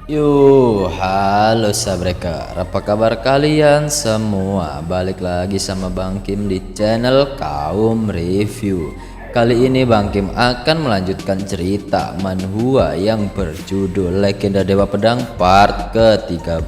Halo sabrekar, apa kabar kalian semua? Balik lagi sama Bang Kim di channel Kaum Review. Kali ini Bang Kim akan melanjutkan cerita manhwa yang berjudul Legenda Dewa Pedang part ke-13.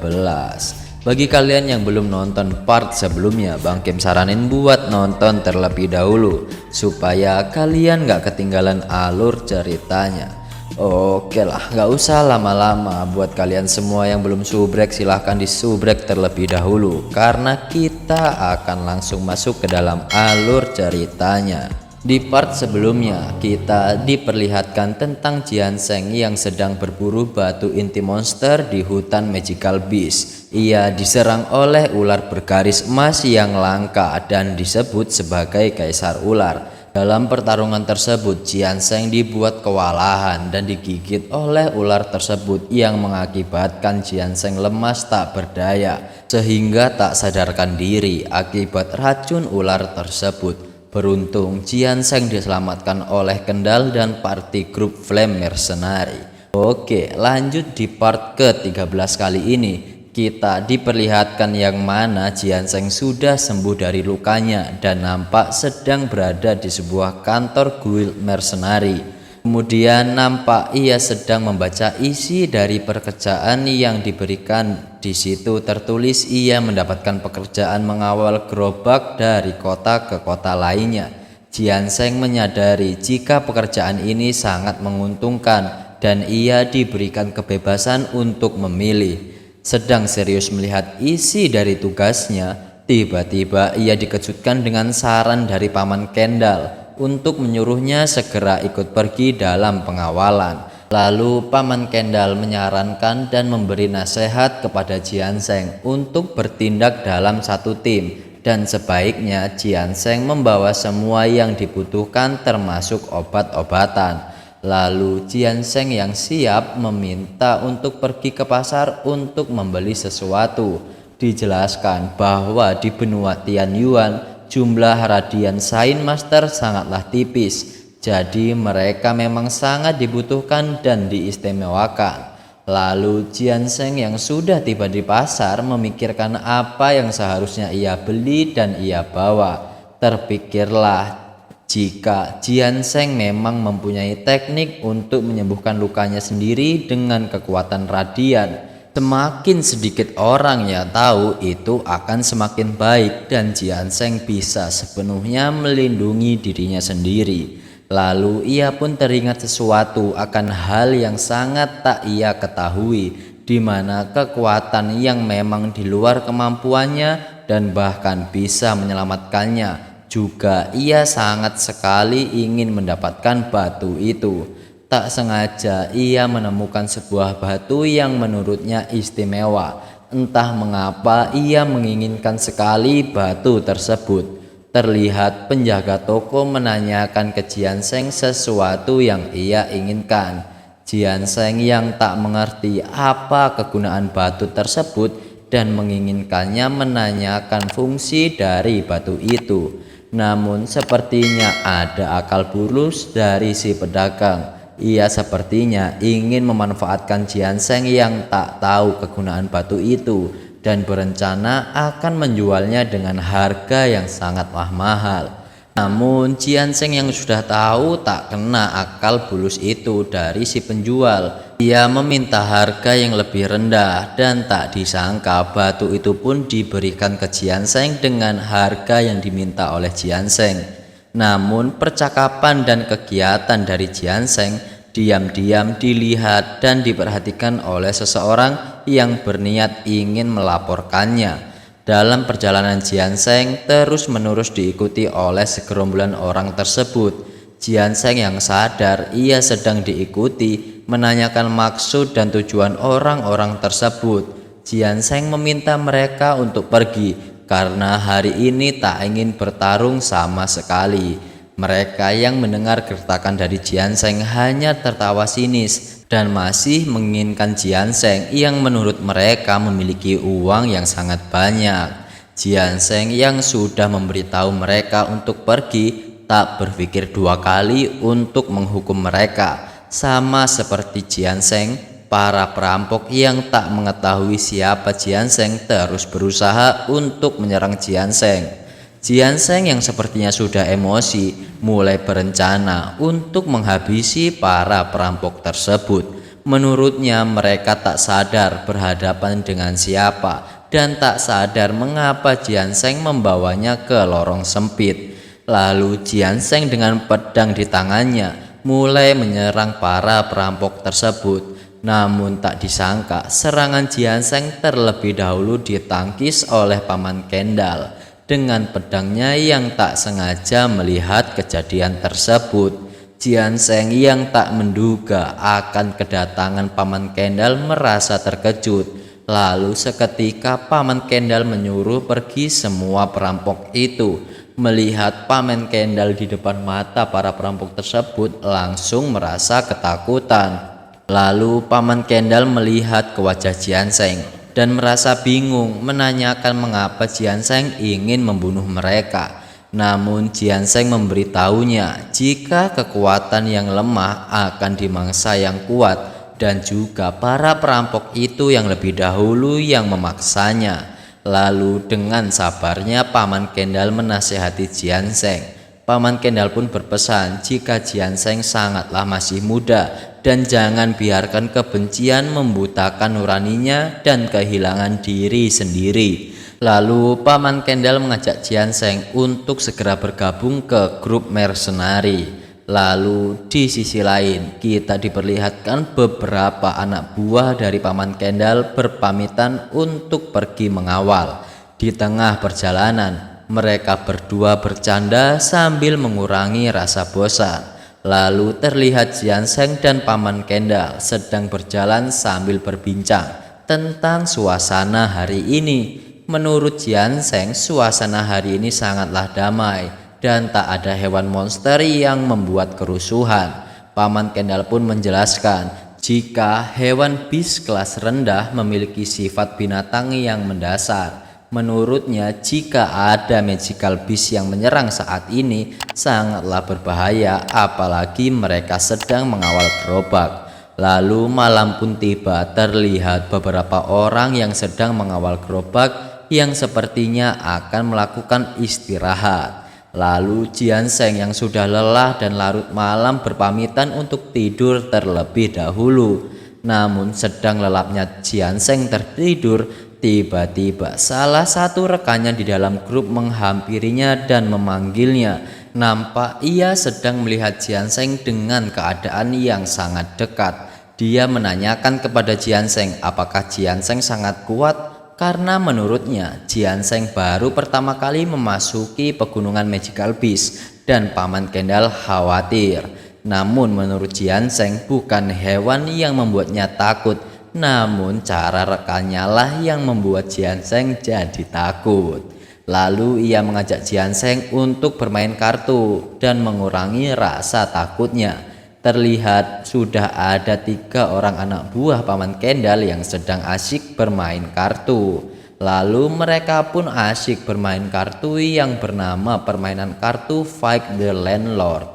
Bagi kalian yang belum nonton part sebelumnya, Bang Kim saranin buat nonton terlebih dahulu supaya kalian gak ketinggalan alur ceritanya. Oke lah, nggak usah lama-lama. Buat kalian semua yang belum subrek, silahkan disubrek terlebih dahulu karena kita akan langsung masuk ke dalam alur ceritanya. Di part sebelumnya kita diperlihatkan tentang Jianseng yang sedang berburu batu inti monster di hutan Magical Beast. Ia diserang oleh ular bergaris emas yang langka dan disebut sebagai Kaisar Ular. Dalam pertarungan tersebut, Jianseng dibuat kewalahan dan digigit oleh ular tersebut yang mengakibatkan Jianseng lemas tak berdaya sehingga tak sadarkan diri akibat racun ular tersebut. Beruntung Jianseng diselamatkan oleh Kendall dan party grup Flame Mercenary. Oke, lanjut di part ke-13 kali ini. Kita diperlihatkan yang mana Jianseng sudah sembuh dari lukanya dan nampak sedang berada di sebuah kantor guild mercenary. Kemudian nampak ia sedang membaca isi dari pekerjaan yang diberikan. Di situ tertulis ia mendapatkan pekerjaan mengawal gerobak dari kota ke kota lainnya. Jianseng menyadari jika pekerjaan ini sangat menguntungkan dan ia diberikan kebebasan untuk memilih. Sedang serius melihat isi dari tugasnya, tiba-tiba ia dikejutkan dengan saran dari Paman Kendall untuk menyuruhnya segera ikut pergi dalam pengawalan. Lalu Paman Kendall menyarankan dan memberi nasihat kepada Jianseng untuk bertindak dalam satu tim dan sebaiknya Jianseng membawa semua yang dibutuhkan termasuk obat-obatan. Lalu Jianseng yang siap meminta untuk pergi ke pasar untuk membeli sesuatu. Dijelaskan bahwa di benua Tianyuan jumlah Radiant Sign Master sangatlah tipis, jadi mereka memang sangat dibutuhkan dan diistimewakan. Lalu Jianseng yang sudah tiba di pasar memikirkan apa yang seharusnya ia beli dan ia bawa. Terpikirlah jika Jianseng memang mempunyai teknik untuk menyembuhkan lukanya sendiri dengan kekuatan radian. Semakin sedikit orang yang tahu itu akan semakin baik dan Jianseng bisa sepenuhnya melindungi dirinya sendiri. Lalu ia pun teringat sesuatu akan hal yang sangat tak ia ketahui, di mana kekuatan yang memang di luar kemampuannya dan bahkan bisa menyelamatkannya. Juga ia sangat sekali ingin mendapatkan batu itu. Tak sengaja ia menemukan sebuah batu yang menurutnya istimewa. Entah mengapa ia menginginkan sekali batu tersebut. Terlihat penjaga toko menanyakan ke Jianseng sesuatu yang ia inginkan. Jianseng yang tak mengerti apa kegunaan batu tersebut dan menginginkannya menanyakan fungsi dari batu itu. Namun sepertinya ada akal bulus dari si pedagang. Ia sepertinya ingin memanfaatkan Jianseng yang tak tahu kegunaan batu itu dan berencana akan menjualnya dengan harga yang sangatlah mahal. Namun Jianseng yang sudah tahu tak kena akal bulus itu dari si penjual. Ia meminta harga yang lebih rendah dan tak disangka batu itu pun diberikan ke Jianseng dengan harga yang diminta oleh Jianseng. Namun percakapan dan kegiatan dari Jianseng diam-diam dilihat dan diperhatikan oleh seseorang yang berniat ingin melaporkannya. Dalam perjalanan Jianseng terus-menerus diikuti oleh segerombolan orang tersebut. Jianseng yang sadar ia sedang diikuti menanyakan maksud dan tujuan orang-orang tersebut. Jianseng meminta mereka untuk pergi karena hari ini tak ingin bertarung sama sekali. Mereka yang mendengar gertakan dari Jianseng hanya tertawa sinis dan masih menginginkan Jianseng yang menurut mereka memiliki uang yang sangat banyak. Jianseng yang sudah memberitahu mereka untuk pergi tak berpikir dua kali untuk menghukum mereka. Sama seperti Jianseng, Para perampok yang tak mengetahui siapa Jianseng terus berusaha untuk menyerang Jianseng. Jianseng yang sepertinya sudah emosi mulai berencana untuk menghabisi para perampok tersebut. Menurutnya mereka tak sadar berhadapan dengan siapa dan tak sadar mengapa Jianseng membawanya ke lorong sempit. Lalu Jianseng dengan pedang di tangannya mulai menyerang para perampok tersebut. Namun tak disangka serangan Jianseng terlebih dahulu ditangkis oleh Paman Kendall dengan pedangnya yang tak sengaja melihat kejadian tersebut. Jianseng yang tak menduga akan kedatangan Paman Kendall merasa terkejut. Lalu seketika Paman Kendall menyuruh pergi semua perampok itu. Melihat Paman Kendall di depan mata para perampok tersebut langsung merasa ketakutan. Lalu Paman Kendall melihat ke wajah Jianseng dan merasa bingung menanyakan mengapa Jianseng ingin membunuh mereka. Namun Jianseng memberitahunya jika kekuatan yang lemah akan dimangsa yang kuat dan juga para perampok itu yang lebih dahulu yang memaksanya. Lalu dengan sabarnya Paman Kendall menasihati Jianseng. Paman Kendall pun berpesan jika Jianseng sangatlah masih muda dan jangan biarkan kebencian membutakan nuraninya dan kehilangan diri sendiri. Lalu Paman Kendall mengajak Jianseng untuk segera bergabung ke grup mercenari. Lalu di sisi lain kita diperlihatkan beberapa anak buah dari Paman Kendall berpamitan untuk pergi mengawal. Di tengah perjalanan mereka berdua bercanda sambil mengurangi rasa bosan. Lalu terlihat Jianseng dan Paman Kendall sedang berjalan sambil berbincang tentang suasana hari ini. Menurut Jianseng, suasana hari ini sangatlah damai dan tak ada hewan monster yang membuat kerusuhan. Paman Kendall pun menjelaskan jika hewan beast kelas rendah memiliki sifat binatang yang mendasar. Menurutnya jika ada magical beast yang menyerang saat ini sangatlah berbahaya, apalagi mereka sedang mengawal gerobak. Lalu malam pun tiba, terlihat beberapa orang yang sedang mengawal gerobak yang sepertinya akan melakukan istirahat. Lalu Jianseng yang sudah lelah dan larut malam berpamitan untuk tidur terlebih dahulu. Namun sedang lelapnya Jianseng tertidur, tiba-tiba salah satu rekannya di dalam grup menghampirinya dan memanggilnya. Nampak ia sedang melihat Jianseng dengan keadaan yang sangat dekat. Dia menanyakan kepada Jianseng apakah Jianseng sangat kuat, karena menurutnya Jianseng baru pertama kali memasuki pegunungan Magical Beast dan Paman Kendall khawatir. Namun menurut Jianseng bukan hewan yang membuatnya takut, namun cara rekannya lah yang membuat Jianseng jadi takut. Lalu ia mengajak Jianseng untuk bermain kartu dan mengurangi rasa takutnya. Terlihat sudah ada 3 orang anak buah Paman Kendall yang sedang asyik bermain kartu. Lalu mereka pun asyik bermain kartu yang bernama permainan kartu Fight the Landlord.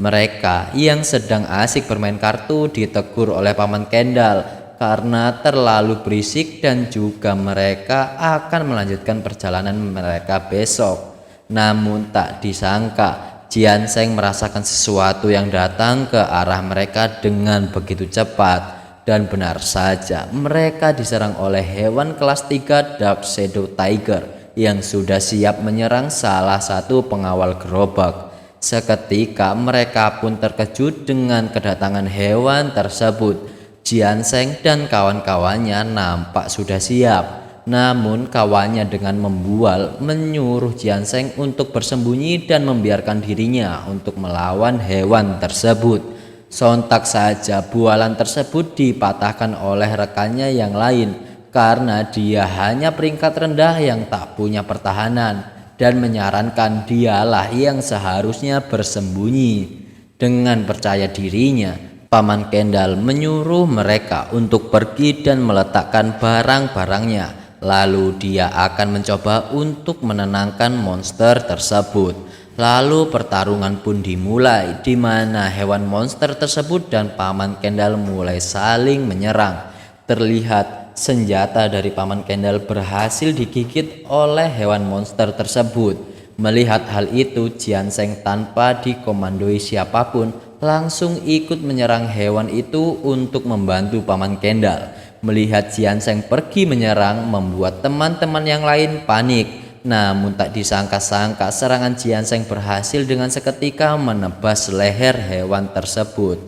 Mereka yang sedang asyik bermain kartu ditegur oleh Paman Kendall karena terlalu berisik dan juga mereka akan melanjutkan perjalanan mereka besok. Namun tak disangka Jianseng merasakan sesuatu yang datang ke arah mereka dengan begitu cepat. Dan benar saja mereka diserang oleh hewan kelas 3 Dark Shadow Tiger yang sudah siap menyerang salah satu pengawal gerobak. Seketika mereka pun terkejut dengan kedatangan hewan tersebut. Jianseng dan kawan-kawannya nampak sudah siap. Namun kawannya dengan membual menyuruh Jianseng untuk bersembunyi dan membiarkan dirinya untuk melawan hewan tersebut. Sontak saja bualan tersebut dipatahkan oleh rekannya yang lain karena dia hanya peringkat rendah yang tak punya pertahanan dan menyarankan dialah yang seharusnya bersembunyi. Dengan percaya dirinya, Paman Kendall menyuruh mereka untuk pergi dan meletakkan barang-barangnya. Lalu dia akan mencoba untuk menenangkan monster tersebut. Lalu pertarungan pun dimulai, di mana hewan monster tersebut dan Paman Kendall mulai saling menyerang. Terlihat senjata dari Paman Kendall berhasil digigit oleh hewan monster tersebut. Melihat hal itu, Jianseng tanpa dikomandoi siapapun langsung ikut menyerang hewan itu untuk membantu Paman Kendall. Melihat Jianseng pergi menyerang membuat teman-teman yang lain panik. Namun tak disangka-sangka serangan Jianseng berhasil dengan seketika menebas leher hewan tersebut.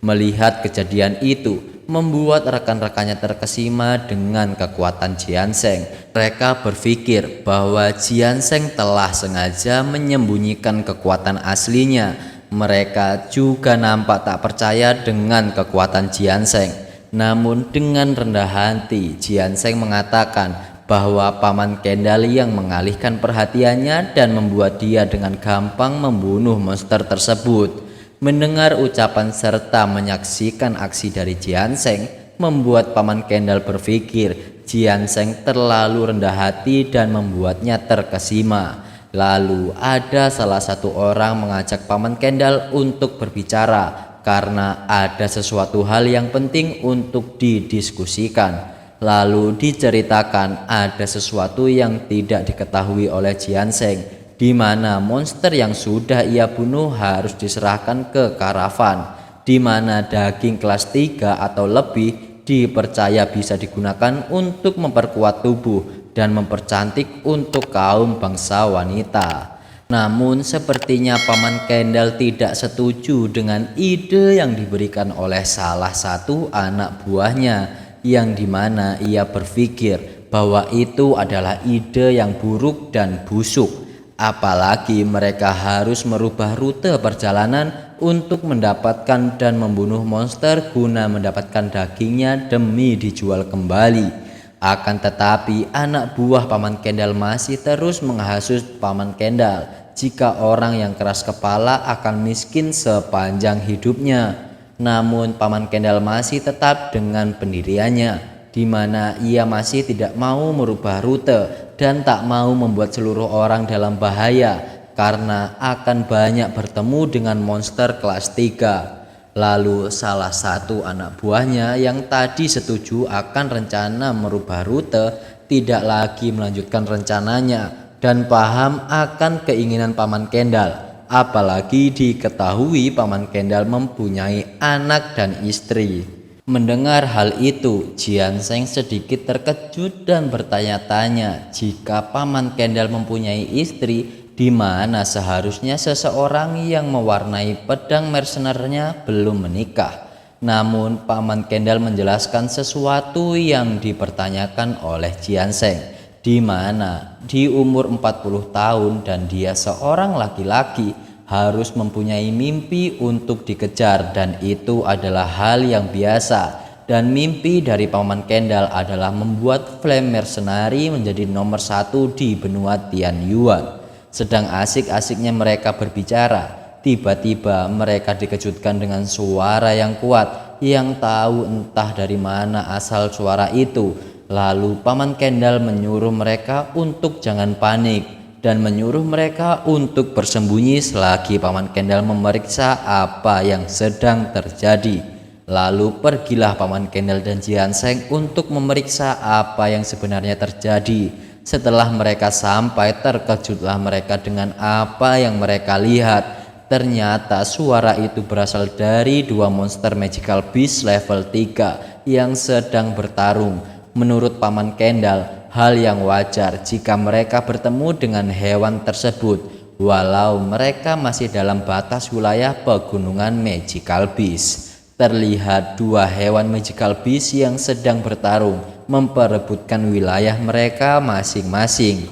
Melihat kejadian itu membuat rekan-rekannya terkesima dengan kekuatan Jianseng. Mereka berpikir bahwa Jianseng telah sengaja menyembunyikan kekuatan aslinya. Mereka juga nampak tak percaya dengan kekuatan Jianseng. Namun dengan rendah hati Jianseng mengatakan bahwa Paman Kendall yang mengalihkan perhatiannya dan membuat dia dengan gampang membunuh monster tersebut. Mendengar ucapan serta menyaksikan aksi dari Jianseng membuat Paman Kendall berpikir Jianseng terlalu rendah hati dan membuatnya terkesima. Lalu ada salah satu orang mengajak Paman Kendall untuk berbicara karena ada sesuatu hal yang penting untuk didiskusikan. Lalu diceritakan ada sesuatu yang tidak diketahui oleh Jianseng, di mana monster yang sudah ia bunuh harus diserahkan ke karavan, di mana daging kelas 3 atau lebih dipercaya bisa digunakan untuk memperkuat tubuh dan mempercantik untuk kaum bangsa wanita. Namun sepertinya Paman Kendall tidak setuju dengan ide yang diberikan oleh salah satu anak buahnya, yang dimana ia berpikir bahwa itu adalah ide yang buruk dan busuk. Apalagi mereka harus merubah rute perjalanan untuk mendapatkan dan membunuh monster guna mendapatkan dagingnya demi dijual kembali. Akan tetapi anak buah Paman Kendall masih terus menghasut Paman Kendall jika orang yang keras kepala akan miskin sepanjang hidupnya. Namun Paman Kendall masih tetap dengan pendiriannya, di mana ia masih tidak mau merubah rute dan tak mau membuat seluruh orang dalam bahaya karena akan banyak bertemu dengan monster kelas 3. Lalu salah satu anak buahnya yang tadi setuju akan rencana merubah rute tidak lagi melanjutkan rencananya dan paham akan keinginan Paman Kendall. Apalagi diketahui Paman Kendall mempunyai anak dan istri. Mendengar hal itu, Jianseng sedikit terkejut dan bertanya-tanya jika Paman Kendall mempunyai istri, di mana seharusnya seseorang yang mewarnai pedang mercenernya belum menikah. Namun Paman Kendall menjelaskan sesuatu yang dipertanyakan oleh Jianseng, di mana di umur 40 tahun dan dia seorang laki-laki harus mempunyai mimpi untuk dikejar, dan itu adalah hal yang biasa. Dan mimpi dari Paman Kendall adalah membuat Flame Mercenary menjadi nomor 1 di benua Tianyuan. Sedang asik-asiknya mereka berbicara, tiba-tiba mereka dikejutkan dengan suara yang kuat yang tahu entah dari mana asal suara itu. Lalu Paman Kendall menyuruh mereka untuk jangan panik dan menyuruh mereka untuk bersembunyi selagi Paman Kendall memeriksa apa yang sedang terjadi. Lalu pergilah Paman Kendall dan Jianseng untuk memeriksa apa yang sebenarnya terjadi. Setelah mereka sampai, terkejutlah mereka dengan apa yang mereka lihat. Ternyata suara itu berasal dari dua monster magical beast level 3 yang sedang bertarung. Menurut Paman Kendall, hal yang wajar jika mereka bertemu dengan hewan tersebut, walau mereka masih dalam batas wilayah pegunungan Magical Beast. Terlihat dua hewan Magical Beast yang sedang bertarung, memperebutkan wilayah mereka masing-masing.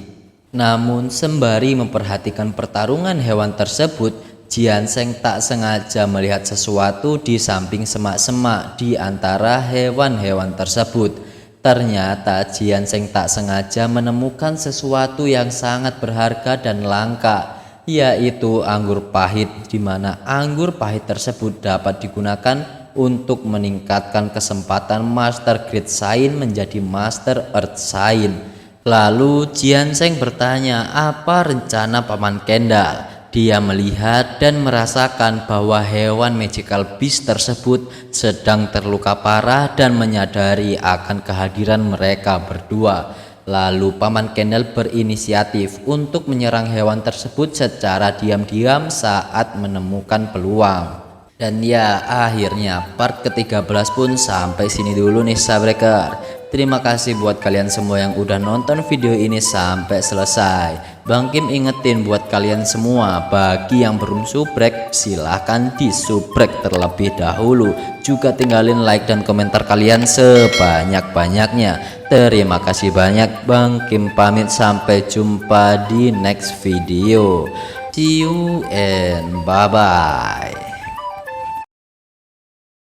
Namun sembari memperhatikan pertarungan hewan tersebut, Jianseng tak sengaja melihat sesuatu di samping semak-semak di antara hewan-hewan tersebut. Ternyata Jianseng tak sengaja menemukan sesuatu yang sangat berharga dan langka, yaitu anggur pahit, di mana anggur pahit tersebut dapat digunakan untuk meningkatkan kesempatan Master Great Sign menjadi Master Earth Sign. Lalu Jianseng bertanya apa rencana Paman Kendall, Dia melihat dan merasakan bahwa hewan magical beast tersebut sedang terluka parah dan menyadari akan kehadiran mereka berdua. Lalu Paman Kendall berinisiatif untuk menyerang hewan tersebut secara diam-diam saat menemukan peluang. Dan ya, akhirnya part ke-13 pun sampai sini dulu nih Sabreker. Terima kasih buat kalian semua yang udah nonton video ini sampai selesai. Bang Kim ingetin buat kalian semua, bagi yang belum subrek silahkan di subrek terlebih dahulu. Juga tinggalin like dan komentar kalian sebanyak-banyaknya. Terima kasih banyak. Bang Kim pamit, sampai jumpa di next video. See you and bye bye.